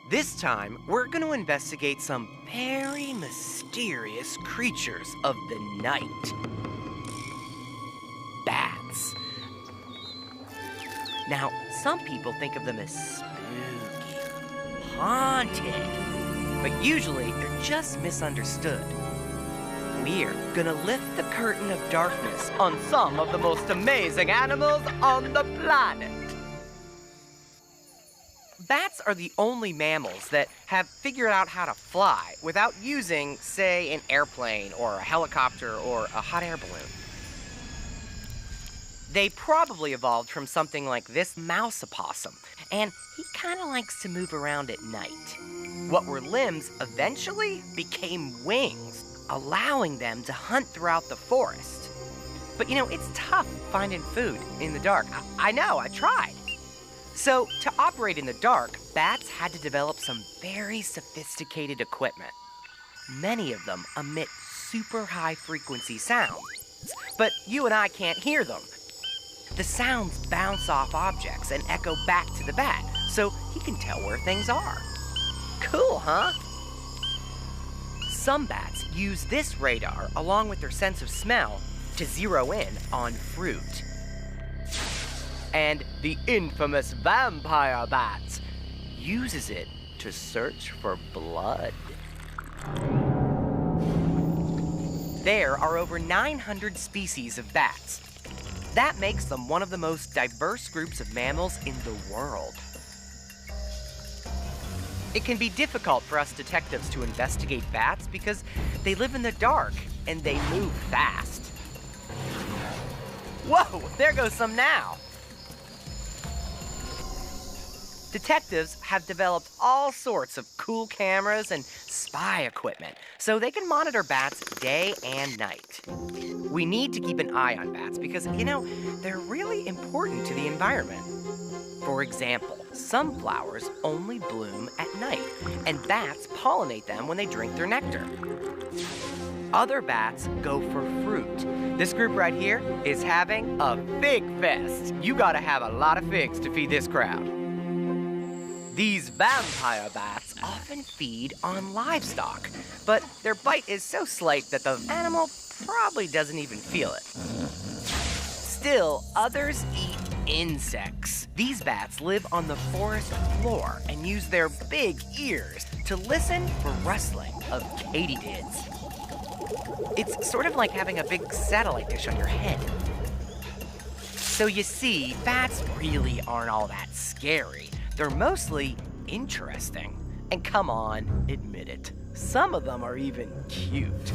This time, we're going to investigate some very mysterious creatures of the night. Bats. Now, some people think of them as spooky, haunted, but usually they're just misunderstood. We're gonna lift the curtain of darkness on some of the most amazing animals on the planet. Bats are the only mammals that have figured out how to fly without using, say, an airplane or a helicopter or a hot air balloon. They probably evolved from something like this mouse opossum, and he kind of likes to move around at night. What were limbs eventually became wings, allowing them to hunt throughout the forest. But it's tough finding food in the dark. I know, I tried. So, to operate in the dark, bats had to develop some very sophisticated equipment. Many of them emit super high frequency sounds, but you and I can't hear them. The sounds bounce off objects and echo back to the bat, so he can tell where things are. Cool, huh? Some bats use this radar, along with their sense of smell, to zero in on fruit. And the infamous vampire bat uses it to search for blood. There are over 900 species of bats. That makes them one of the most diverse groups of mammals in the world. It can be difficult for us detectives to investigate bats because they live in the dark and they move fast. Whoa, there goes some now. Detectives have developed all sorts of cool cameras and spy equipment so they can monitor bats day and night. We need to keep an eye on bats because, they're really important to the environment. For example, some flowers only bloom at night, and bats pollinate them when they drink their nectar. Other bats go for fruit. This group right here is having a fig fest. You gotta have a lot of figs to feed this crowd. These vampire bats often feed on livestock, but their bite is so slight that the animal probably doesn't even feel it. Still, others eat insects. These bats live on the forest floor and use their big ears to listen for rustling of katydids. It's sort of like having a big satellite dish on your head. So you see, bats really aren't all that scary. They're mostly interesting. And come on, admit it, some of them are even cute.